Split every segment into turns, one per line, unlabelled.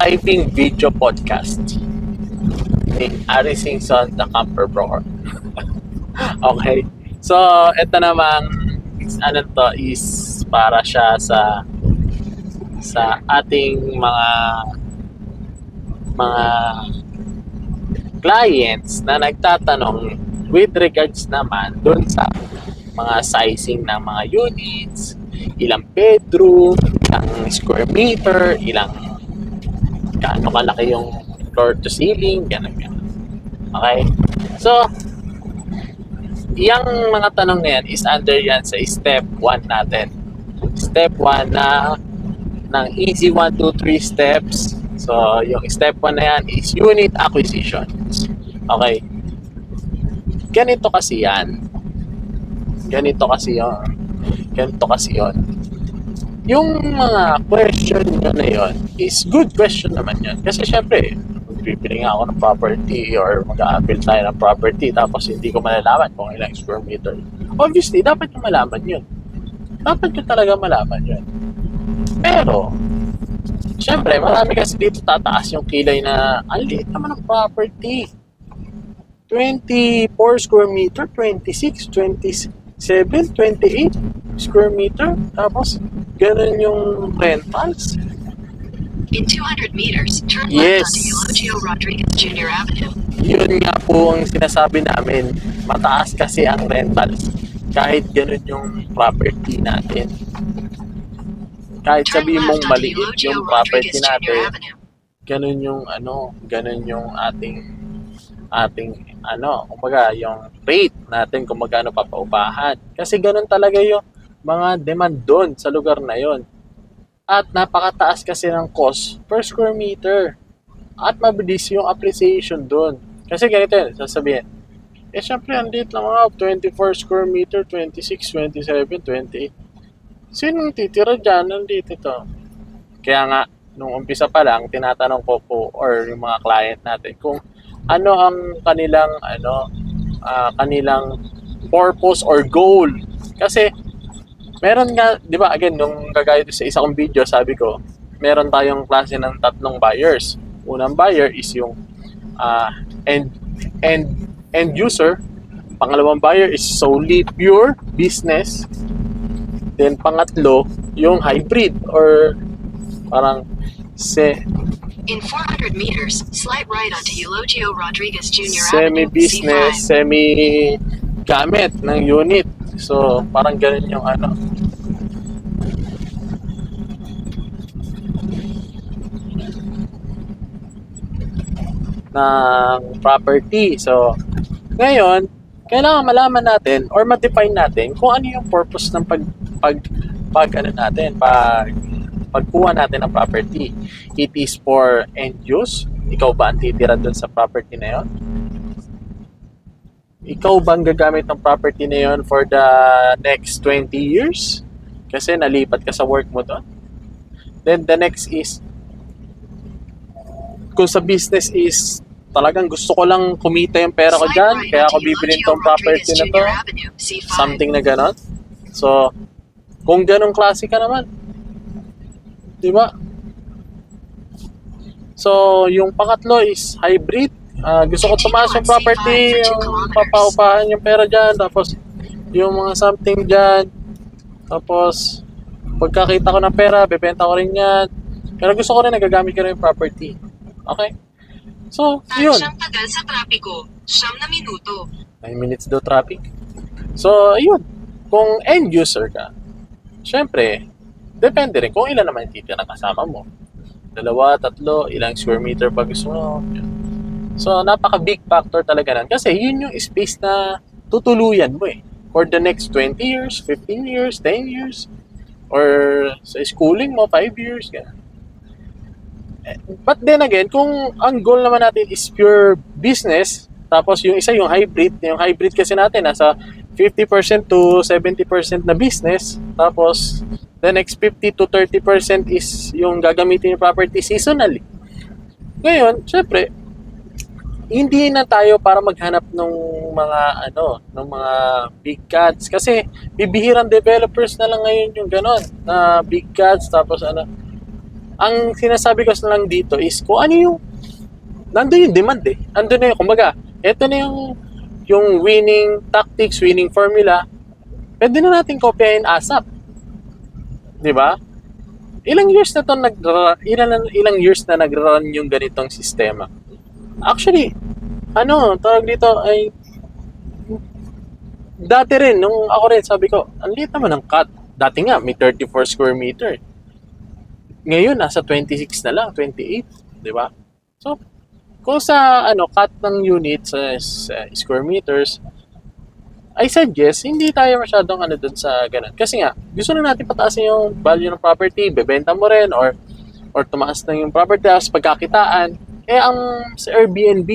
typing video podcast ni Ari Singson, the Camper Bro. Okay. So, ito naman, ano to, is para siya sa ating mga clients na nagtatanong with regards naman dun sa mga sizing ng mga units, ilang bedroom, ilang square meter, ilang gaano kalaki yung floor to ceiling, ganun. Okay? So, yung mga tanong na yan is under yan sa step 1 natin. Step 1 na ng easy 1, 2, 3 steps. So, yung step 1 na yan is unit acquisition. Okay. Ganito kasi yan. Ganito kasi yun. Yung mga question nyo na yun is good question naman yun. Kasi syempre, bibili nga ako ng property or mag-a-appeal tayo ng property tapos hindi ko malalaman kung ilang square meter. Obviously, dapat nyo malaman yun. Dapat nyo talaga malaman yun. Pero, syempre, marami kasi dito tataas yung kilay na ang liit naman ng property. 24 square meter, 26, 27, 28 square meter. Tapos, ganun yung rentals.
In 200 meters, turn
Yes.
left onto Eulogio Rodriguez Jr. Avenue.
Yun nga po ang sinasabi namin. Mataas kasi ang rentals. Kahit ganun yung property natin. Kahit
Turn
sabihin mong
left onto
maliit
Eulogio
yung property
Rodriguez Jr.
natin,
Avenue.
ganun yung ating kumbaga yung rate natin kung magkano papaupahan. Kasi ganun talaga yung mga demand doon sa lugar na yon. At napakataas kasi ng cost per square meter. At mabilis yung appreciation doon. Kasi ganito yun, sasabihin. Syempre, andito lang mga 24 square meter, 26, 27, 28. Sino titira dyan? Nandito to. Kaya nga, nung umpisa pa lang, tinatanong ko po or yung mga client natin kung ano ang kanilang purpose or goal. Kasi meron nga, di ba, again, nung kagaya sa isa kong video, sabi ko, meron tayong klase ng 3 buyers. Unang buyer is yung end user. Pangalawang buyer is solely pure business. Then pangatlo, yung hybrid or parang
In 400 meters, slide right onto Eulogio Rodriguez Jr. Avenue,
semi-business,
C5.
semi-gamit ng unit. So, parang ganun yung ng property. So, ngayon, kailangan malaman natin or ma-define natin kung ano yung purpose ng pagkuha natin ng property. It is for end use. Ikaw ba ang titira dun sa property na yon? Ikaw ba ang gagamit ng property na yon for the next 20 years? Kasi nalipat ka sa work mo doon. Then the next is, kung sa business is talagang gusto ko lang kumita yung pera ko dyan, kaya ako bibili itong property na to, something na ganon. So, kung ganong klase ka naman, di ba? So, yung pangatlo is hybrid. Gusto ko tumaas yung property, yung papaupahan yung pera dyan, tapos yung mga something dyan, tapos pagkakita ko ng pera, bebenta ko rin yan. Pero gusto ko rin nagagamit ko rin yung property. Okay? So, yun.
Siyang tagal sa trapiko, 9 na minuto.
9 minutes daw traffic. So, yun. Kung end user ka, syempre, depende rin kung ilan naman yung titira kasama mo. 2, 3, ilang square meter pa gusto mo. So, napaka-big factor talaga nan. Kasi yun yung space na tutuluyan mo eh. For the next 20 years, 15 years, 10 years, or sa schooling mo, 5 years, gano'n. But then again, kung ang goal naman natin is pure business, tapos yung isa yung hybrid kasi natin nasa 50% to 70% na business, tapos the next 50 to 30% is yung gagamitin yung property seasonally. Ngayon, syempre, hindi na tayo para maghanap ng mga big cats kasi bibihirang developers na lang ngayon yung ganon na big cats tapos Ang sinasabi ko lang dito is kung ano yung nandun yung demand eh. Andun na yung, kumbaga, ito na yung winning tactics, winning formula, pwede na natin kopyahin ASAP. Di ba? Ilang years na to ilang years na nag-run yung ganitong sistema. Actually, tawag dito ay dati rin, nung ako rin, sabi ko, ang liit naman ng cut. Dati nga, may 34 square meter. Ngayon, nasa 26 na lang, 28. Di ba? So, kung sa cut ng units sa square meters, I suggest hindi tayo masyadong dun sa ganun. Kasi nga, gusto na natin pataasin yung value ng property, bebenta mo rin, or tumaas na yung property house, pagkakitaan. Ang sa Airbnb,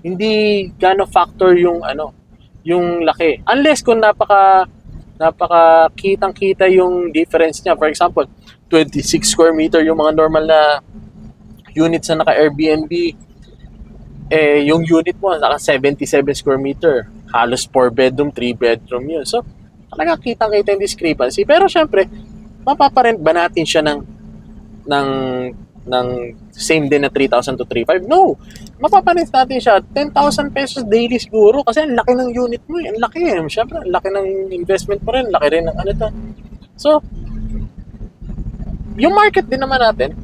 hindi gano factor yung yung laki. Unless kung napaka kitang-kita yung difference niya. For example, 26 square meter yung mga normal na units na naka-Airbnb, yung unit mo naka 77 square meter, halos 4 bedroom, 3 bedroom yun. So, talaga kitang-kita yung discrepancy. Pero syempre, mapaparent ba natin siya ng same din na 3,000 to 3,500? No! Mapaparent natin siya 10,000 pesos daily siguro kasi ang laki ng unit mo. Ang laki eh. Syempre, ang laki ng investment mo rin. Laki rin ng to. So, yung market din naman natin,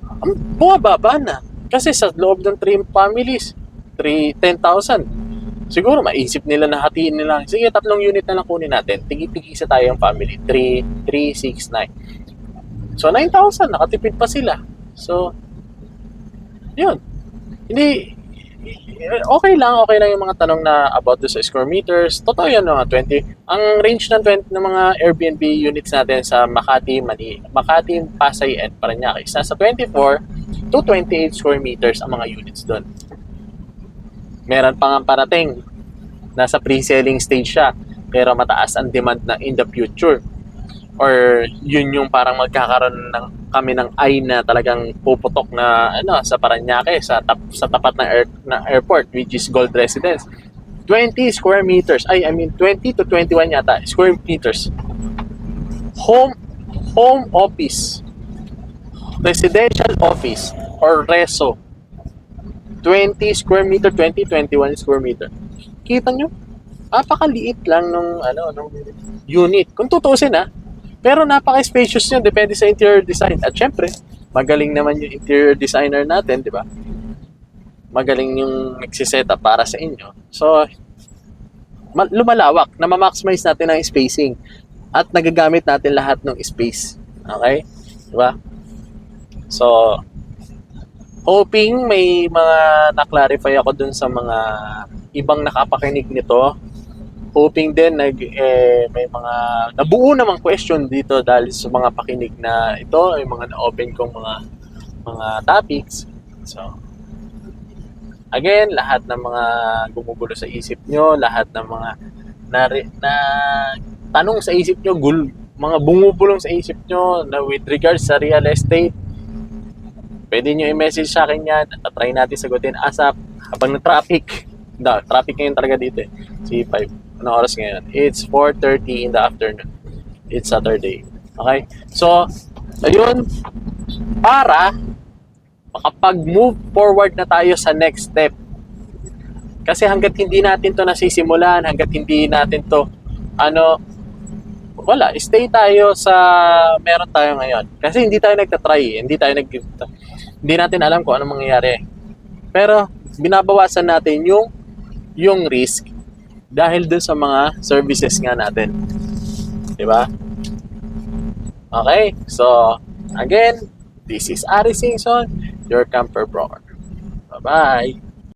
bumababa na. Kasi sa loob ng 3 families, 10,000. Siguro maisip nila na hatiin nila. Sige, 3 unit na lang kunin natin. Tigi-tigisa tayo yung family. 3, 6, 9. So, 9,000. Nakatipid pa sila. So, yun. Hindi, okay lang yung mga tanong na about sa square meters. Totoo yan, mga 20. Ang range ng mga Airbnb units natin sa Makati, Pasay, and Parañaque is nasa 24 to 28 square meters ang mga units doon. Meron pa nga parating, nasa pre-selling stage siya, pero mataas ang demand na in the future. Or yun yung parang magkakaroon kami ng eye na talagang puputok na sa Parañaque, sa tapat ng airport, which is Gold Residence. 20 square meters, 20 to 21 yata square meters. Home office, residential office, or reso. 20 square meter, 21 square meter. Kita nyo? Napakaliit lang nung unit. Kung tutusin pero napaka-spacious niya, depende sa interior design. At syempre, magaling naman yung interior designer natin, di ba? Magaling yung nagsiset-up para sa inyo. So, lumalawak, na ma-maximize natin ang spacing. At nagagamit natin lahat ng space. Okay? Di ba? So, hoping may mga na-clarify ako dun sa mga ibang nakapakinig nito. Hoping din may mga nabuo namang question dito dahil sa mga pakinig na ito, ay mga na-open kong mga topics. So, again, lahat ng mga gumugulo sa isip nyo, lahat ng mga na tanong sa isip nyo, mga bumubulong sa isip nyo na with regards sa real estate, pwede nyo i-message sa akin yan at try natin sagutin ASAP habang na-traffic. Traffic ngayon talaga dito C5. Anong oras ngayon? It's 4:30 in the afternoon. It's Saturday. Okay? So, ayun, para makapag-move forward na tayo sa next step. Kasi hanggat hindi natin to nasisimulan, hanggat hindi natin to, wala, stay tayo sa meron tayo ngayon. Kasi hindi tayo nagtatry, hindi natin alam kung anong mangyayari. Pero, binabawasan natin yung risk dahil dun sa mga services nga natin. Diba? Okay, so again, this is Ari Singson, your camper broker. Bye-bye!